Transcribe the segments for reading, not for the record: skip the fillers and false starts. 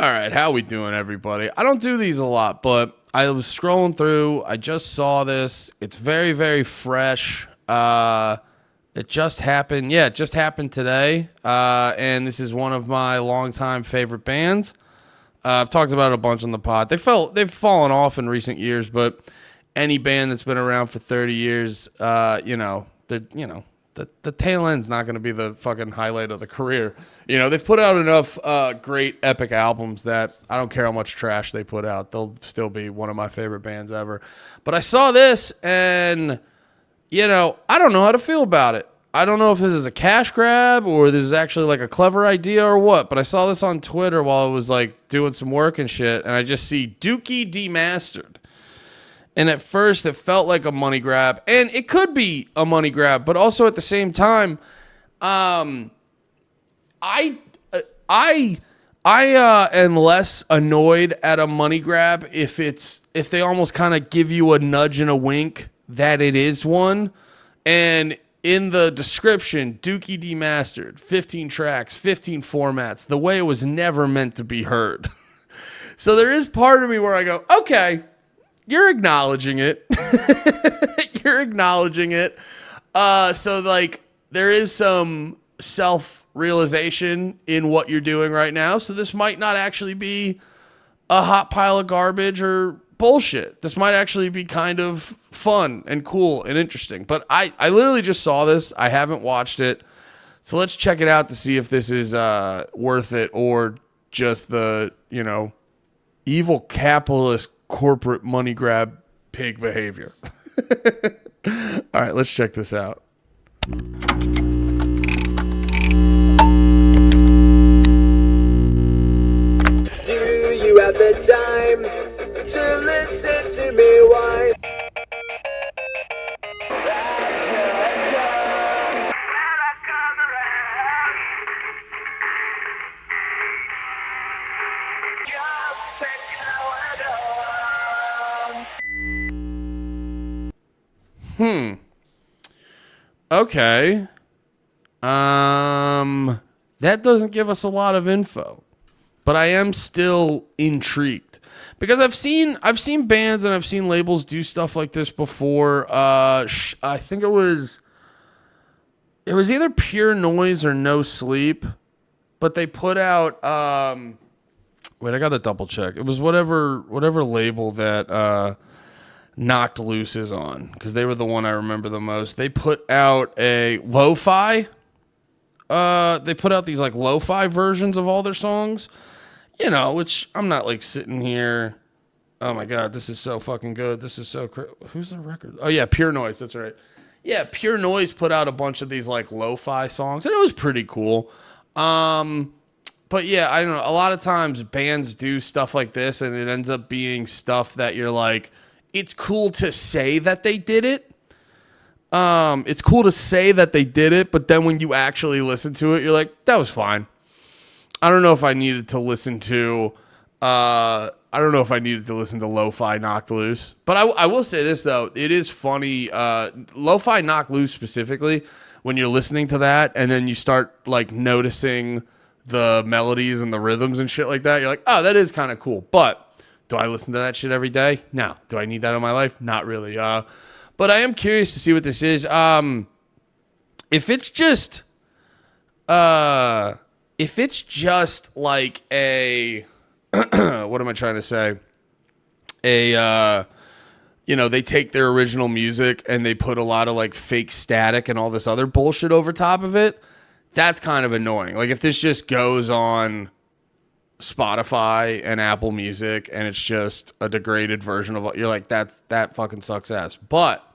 All right, how we doing, everybody? I don't do these a lot, but I was scrolling through. I just saw this. It's very, very fresh. It just happened. Yeah, it just happened today. And this is one of my longtime favorite bands. I've talked about it a bunch on the pod. They've fallen off in recent years, but any band that's been around for 30 years, the tail end's not going to be the fucking highlight of the career. You know, they've put out enough great epic albums that I don't care how much trash they put out. They'll still be one of my favorite bands ever. But I saw this and, I don't know how to feel about it. I don't know if this is a cash grab or this is actually like a clever idea or what, but I saw this on Twitter while I was like doing some work and shit, and I just see DOOKIE Demastered. And at first it felt like a money grab, and it could be a money grab, but also at the same time, I am less annoyed at a money grab if they almost kind of give you a nudge and a wink that it is one. And in the description, DOOKIE Demastered, 15 tracks, 15 formats, the way it was never meant to be heard. So there is part of me where I go, okay, you're acknowledging it. You're acknowledging it. So like there is some self-realization in what you're doing right now. So this might not actually be a hot pile of garbage or bullshit. This might actually be kind of fun and cool and interesting. But I literally just saw this. I haven't watched it. So let's check it out to see if this is worth it or just the, evil capitalist corporate money grab pig behavior. All right, let's check this out. Do you have the time to listen to me whine? Okay. That doesn't give us a lot of info, but I am still intrigued because I've seen bands and I've seen labels do stuff like this before. I think it was either Pure Noise or No Sleep, but they put out, wait, I got to double check. It was whatever label that, Knocked Loose is on, because they were the one I remember the most. They put out a lo-fi. They put out these like lo-fi versions of all their songs, which I'm not like sitting here. Oh my God, this is so fucking good. This is so who's the record? Oh yeah, Pure Noise. That's right. Yeah, Pure Noise put out a bunch of these like lo-fi songs, and it was pretty cool. But yeah, I don't know. A lot of times bands do stuff like this, and it ends up being stuff that you're like, it's cool to say that they did it. It's cool to say that they did it, but then when you actually listen to it, you're like, that was fine. I don't know if I needed to listen to Lo-Fi Knocked Loose. But I will say this, though. It is funny. Lo-Fi Knocked Loose specifically, when you're listening to that and then you start like noticing the melodies and the rhythms and shit like that, you're like, oh, that is kind of cool. But do I listen to that shit every day? No. Do I need that in my life? Not really. But I am curious to see what this is. If it's just like a, what am I trying to say? They take their original music and they put a lot of like fake static and all this other bullshit over top of it. That's kind of annoying. Like if this just goes on Spotify and Apple Music and it's just a degraded version of what you're like, that fucking sucks ass. But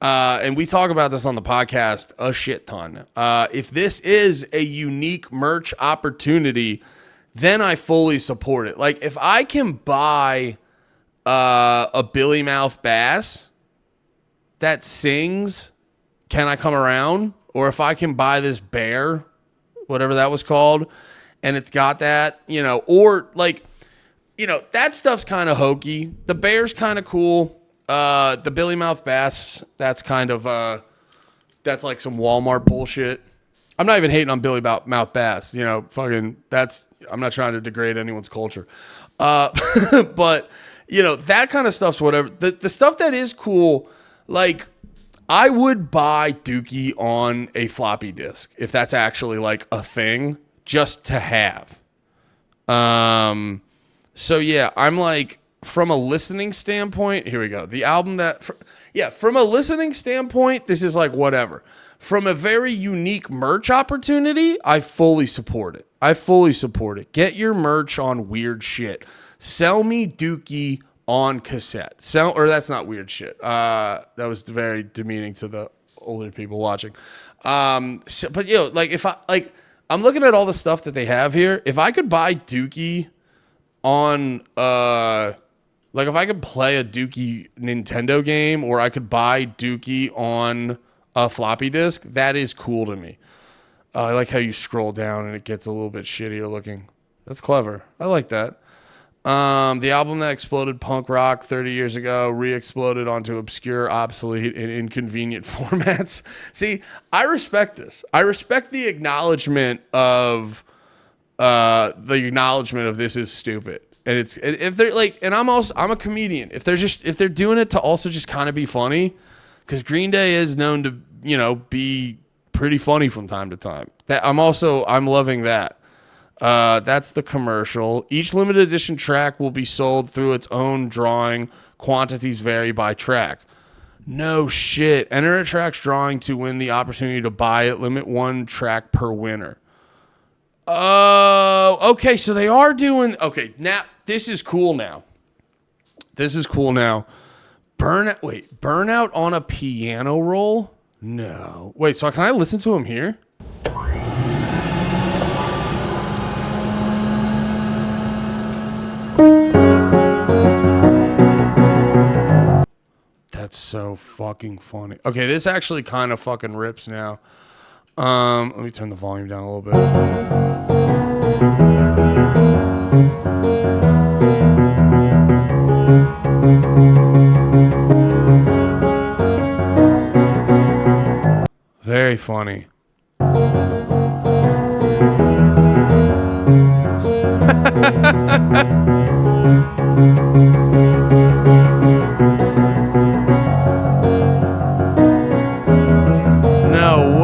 and we talk about this on the podcast a shit ton. If this is a unique merch opportunity, then I fully support it. Like if I can buy a Billy Mouth bass that sings Can I Come Around, or if I can buy this bear, whatever that was called, and it's got that, or like, that stuff's kind of hokey. The bear's kind of cool. The Billy Mouth bass, that's kind of, that's like some Walmart bullshit. I'm not even hating on Billy Mouth Bass. You know, fucking that's. I'm not trying to degrade anyone's culture, but you know that kind of stuff's whatever. The stuff that is cool, like I would buy Dookie on a floppy disk if that's actually like a thing, just to have. So yeah, I'm like from a listening standpoint. Here we go. The album that, from a listening standpoint, this is like whatever. From a very unique merch opportunity, I fully support it. Get your merch on weird shit. Sell me Dookie on cassette. That's not weird shit. That was very demeaning to the older people watching. But you know, like if I'm looking at all the stuff that they have here. If I could buy Dookie on like if I could play a Dookie Nintendo game, or I could buy Dookie on a floppy disk, that is cool to me. I like how you scroll down and it gets a little bit shittier looking. That's clever. I like that. The album that exploded punk rock 30 years ago re-exploded onto obscure, obsolete, and inconvenient formats. See, I respect this. I respect the acknowledgement of this is stupid. And it's, if they're like, and I'm a comedian. If they're doing it to also just kind of be funny, because Green Day is known to, you know, be pretty funny from time to time. I'm loving that. That's the commercial. Each limited edition track will be sold through its own drawing. Quantities vary by track. No shit. Enter a track's drawing to win the opportunity to buy it. Limit 1 track per winner. Oh, okay. So they are doing. Okay, now this is cool. Burnout on a piano roll? No. Wait, so can I listen to him here? That's so fucking funny. Okay, this actually kind of fucking rips now. Let me turn the volume down a little bit. Very funny. No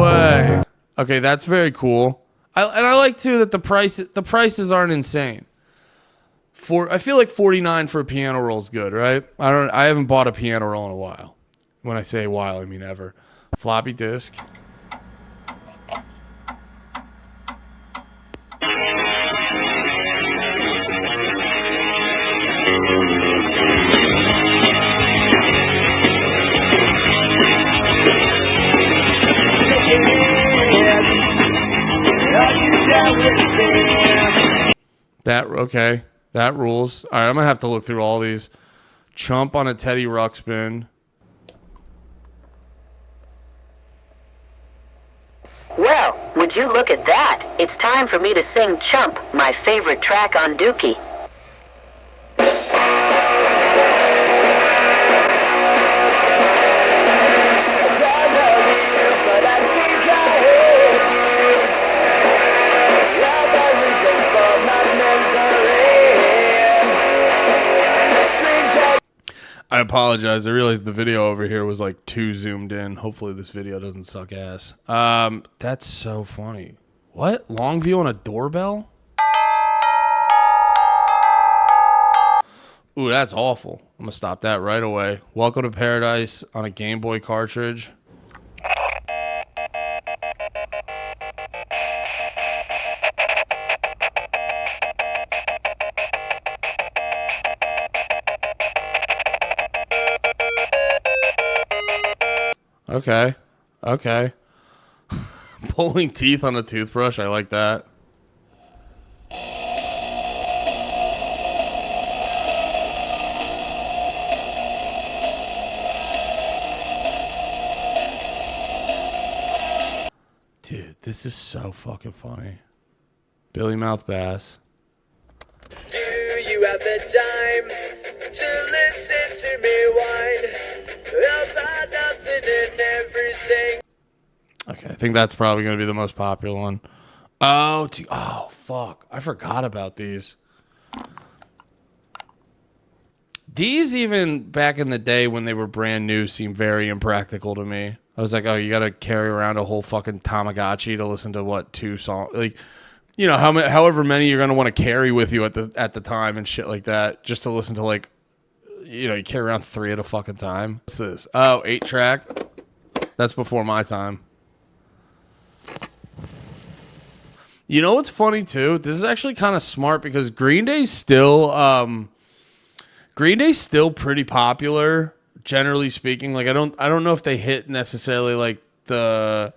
way. Okay, that's very cool. I like too that the prices aren't insane. I feel like $49 for a piano roll is good, right? I haven't bought a piano roll in a while. When I say a while, I mean ever. Floppy disk. That rules. All right, I'm gonna have to look through all these. Chump on a Teddy Ruxpin. Well, would you look at that? It's time for me to sing Chump, my favorite track on Dookie. I apologize. I realized the video over here was like too zoomed in. Hopefully this video doesn't suck ass. That's so funny. What? Long view on a doorbell? Ooh, that's awful. I'm gonna stop that right away. Welcome to Paradise on a Game Boy cartridge. Okay. Pulling teeth on a toothbrush. I like that. Dude, this is so fucking funny. Billy Mouth Bass. Do you have the time to listen to me whine about nothing and everything? Okay, I think that's probably going to be the most popular one. Oh, fuck. I forgot about these. These, even back in the day when they were brand new, seemed very impractical to me. I was like, oh, you got to carry around a whole fucking Tamagotchi to listen to what, 2 songs? Like, you know, however many you're going to want to carry with you at the time and shit like that, just to listen to, like, you know, you carry around 3 at a fucking time. What's this? Oh, 8-track. That's before my time. You know what's funny too? This is actually kind of smart because Green Day's still pretty popular, generally speaking. Like I don't know if they hit necessarily like the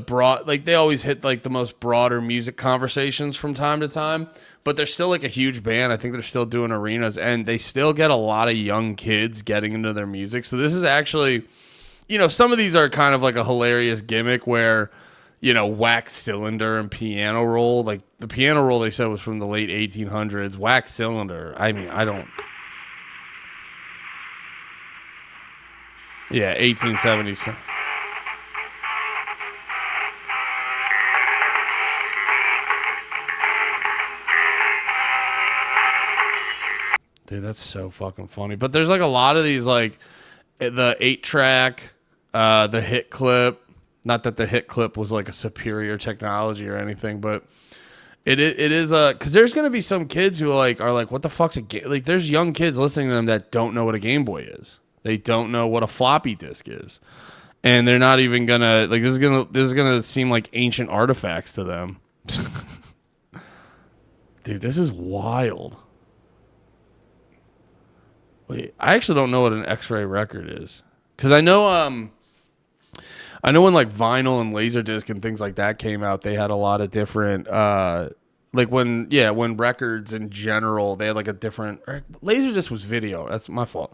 broad, like they always hit like the most broader music conversations from time to time, but they're still like a huge band. I think they're still doing arenas and they still get a lot of young kids getting into their music. So this is actually, you know, some of these are kind of like a hilarious gimmick where, you know, wax cylinder and piano roll. Like the piano roll they said was from the late 1800s. Wax cylinder. I mean, I don't. Yeah, 1870s. Dude, that's so fucking funny. But there's like a lot of these, like the 8-track, the hit clip. Not that the hit clip was like a superior technology or anything, but it is because there's gonna be some kids who are like what the fuck's a game? Like there's young kids listening to them that don't know what a Game Boy is. They don't know what a floppy disk is, and they're not even gonna like this is gonna seem like ancient artifacts to them. Dude, this is wild. Wait, I actually don't know what an X-ray record is because I know when like vinyl and Laserdisc and things like that came out, they had a lot of different, like when records in general, they had like a different, Laserdisc was video. That's my fault.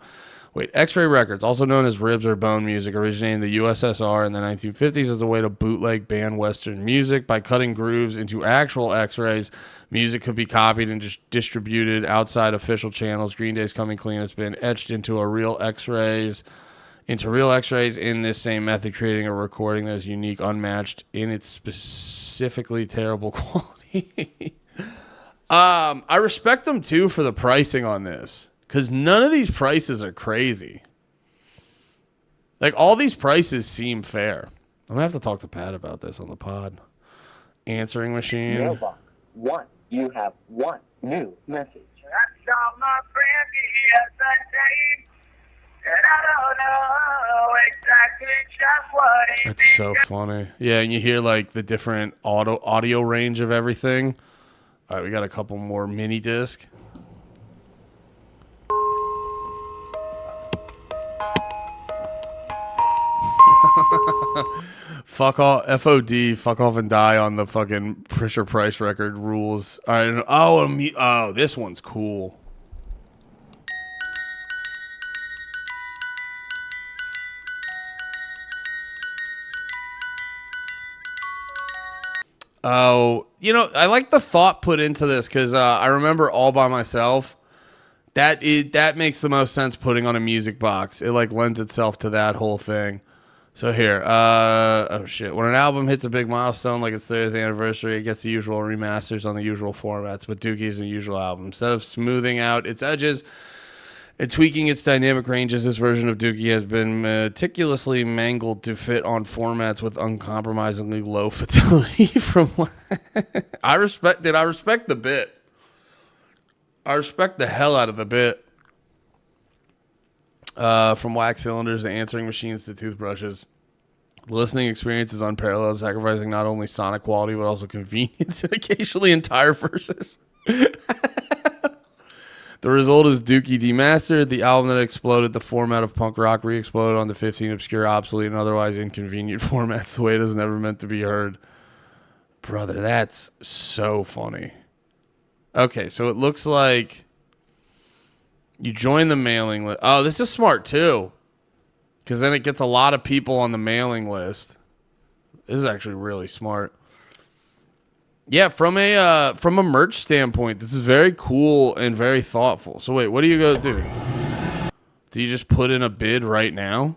Wait, X-ray records, also known as ribs or bone music, originated in the USSR in the 1950s as a way to bootleg banned Western music. By cutting grooves into actual X-rays, music could be copied and distributed outside official channels. Green Day's Coming Clean has been etched into real X-rays in this same method, creating a recording that is unique, unmatched in its specifically terrible quality. I respect them too for the pricing on this because none of these prices are crazy. Like all these prices seem fair. I'm gonna have to talk to Pat about this on the pod. Answering machine. Mailbox 1. You have 1 new message. That's all my friends yesterday. And I don't know exactly just what it That's so funny. Yeah, and you hear like the different audio range of everything. All right, we got a couple more mini disc. Fuck off, FOD, fuck off and die on the fucking Fisher Price record rules. All right, oh, this one's cool. Oh, you know, I like the thought put into this because I remember All By Myself. That makes the most sense putting on a music box. It like lends itself to that whole thing. So here, oh shit. When an album hits a big milestone like its 30th anniversary, it gets the usual remasters on the usual formats, but Dookie is the usual album. Instead of smoothing out its edges and tweaking its dynamic ranges, this version of Dookie has been meticulously mangled to fit on formats with uncompromisingly low fidelity. I respect the bit. I respect the hell out of the bit. From wax cylinders to answering machines to toothbrushes. The listening experience is unparalleled, sacrificing not only sonic quality but also convenience and occasionally entire verses. The result is Dookie Demastered, the album that exploded the format of punk rock, re-exploded onto 15 obscure, obsolete, and otherwise inconvenient formats the way it is never meant to be heard. Brother, that's so funny. Okay, so it looks like you join the mailing list. Oh, this is smart too, because then it gets a lot of people on the mailing list. This is actually really smart. Yeah, from a merch standpoint, this is very cool and very thoughtful. So wait, what do you go do? Do you just put in a bid right now?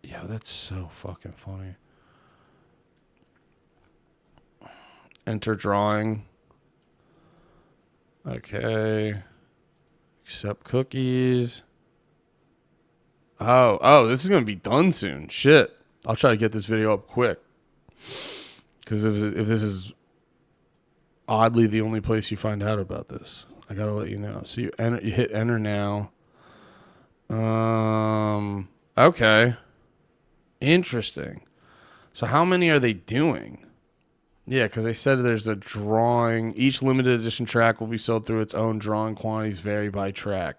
Yo, Yo, that's so fucking funny. Enter drawing. Okay. Accept cookies. Oh, this is going to be done soon. Shit. I'll try to get this video up quick. Because if this is oddly the only place you find out about this, I got to let you know. So you hit enter now. Okay. Interesting. So how many are they doing? Yeah, because they said there's a drawing. Each limited edition track will be sold through its own drawing. Quantities vary by track.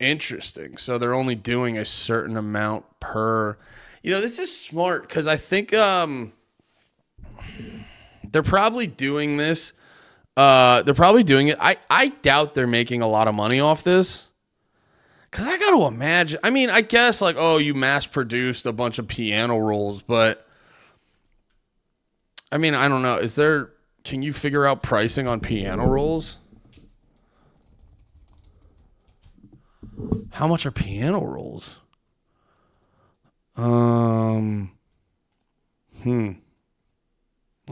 Interesting. So they're only doing a certain amount per. You know, this is smart because I think they're probably doing this. They're probably doing it. I doubt they're making a lot of money off this. Because I got to imagine. I mean, I guess like, oh, you mass produced a bunch of piano rolls, but. I mean, I don't know. Can you figure out pricing on piano rolls? How much are piano rolls? I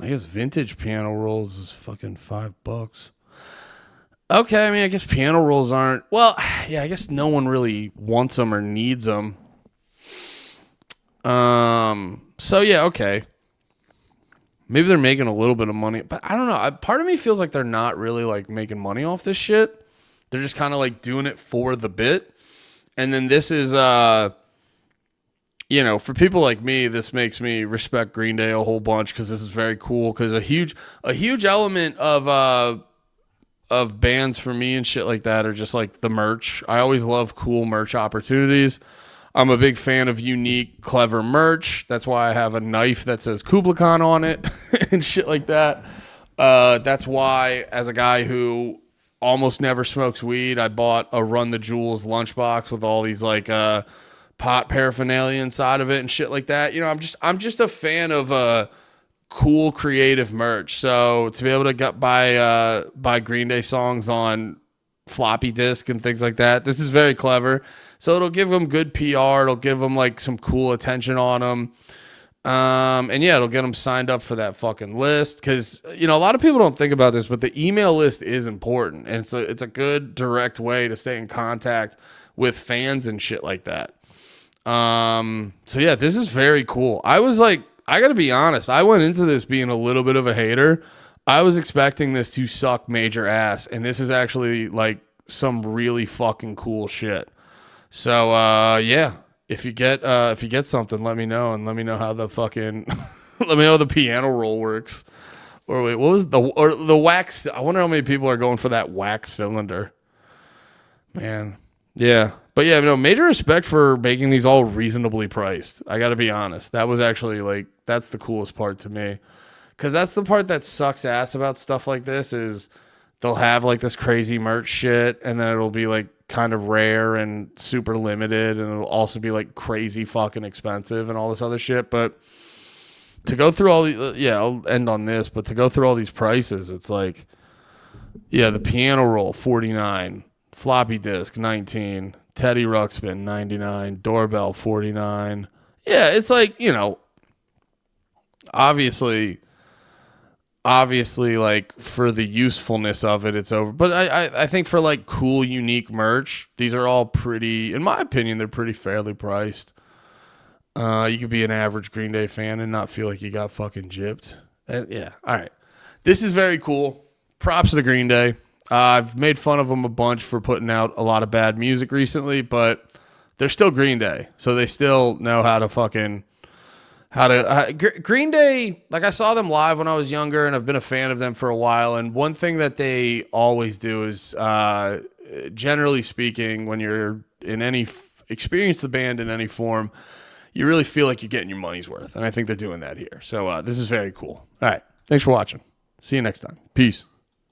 guess vintage piano rolls is fucking $5. Okay, I mean, I guess piano rolls aren't. Well, yeah, I guess no one really wants them or needs them. So yeah, okay. Maybe they're making a little bit of money, but I don't know. Part of me feels like they're not really like making money off this shit. They're just kind of like doing it for the bit. And then this is, you know, for people like me, this makes me respect Green Day a whole bunch because this is very cool. Because a huge element of bands for me and shit like that are just like the merch. I always love cool merch opportunities. I'm a big fan of unique, clever merch. That's why I have a knife that says Kubla Khan on it and shit like that. That's why, as a guy who almost never smokes weed, I bought a Run the Jewels lunchbox with all these like pot paraphernalia inside of it and shit like that. You know, I'm just a fan of cool, creative merch. So to be able to buy Green Day songs on floppy disk and things like that, this is very clever. So it'll give them good PR. It'll give them like some cool attention on them. And yeah, it'll get them signed up for that fucking list. Cause you know, a lot of people don't think about this, but the email list is important. And it's a good direct way to stay in contact with fans and shit like that. So yeah, this is very cool. I was like, I gotta be honest. I went into this being a little bit of a hater. I was expecting this to suck major ass. And this is actually like some really fucking cool shit. So yeah, if you get something, let me know, and let me know how the fucking let me know how the piano roll works. Or wait, what was the wax? I wonder how many people are going for that wax cylinder. Man, yeah, but yeah, no, major respect for making these all reasonably priced. I got to be honest, that was actually like that's the coolest part to me, because that's the part that sucks ass about stuff like this is they'll have like this crazy merch shit, and then it'll be like kind of rare and super limited, and it'll also be like crazy fucking expensive and all this other shit. But to go through all the I'll end on this, but to go through all these prices, it's like, yeah, the piano roll $49, floppy disk $19, Teddy Ruxpin $99, doorbell $49. Yeah, it's like, you know, obviously like for the usefulness of it, it's over. But I think for like cool, unique merch, these are all pretty, in my opinion, they're pretty fairly priced. You could be an average Green Day fan and not feel like you got fucking gypped. Yeah. All right. This is very cool. Props to the Green Day. I've made fun of them a bunch for putting out a lot of bad music recently, but they're still Green Day. So they still know how to fucking Green Day, like I saw them live when I was younger, and I've been a fan of them for a while. And one thing that they always do is, generally speaking, when you're in experience the band in any form, you really feel like you're getting your money's worth. And I think they're doing that here. So this is very cool. All right. Thanks for watching. See you next time. Peace.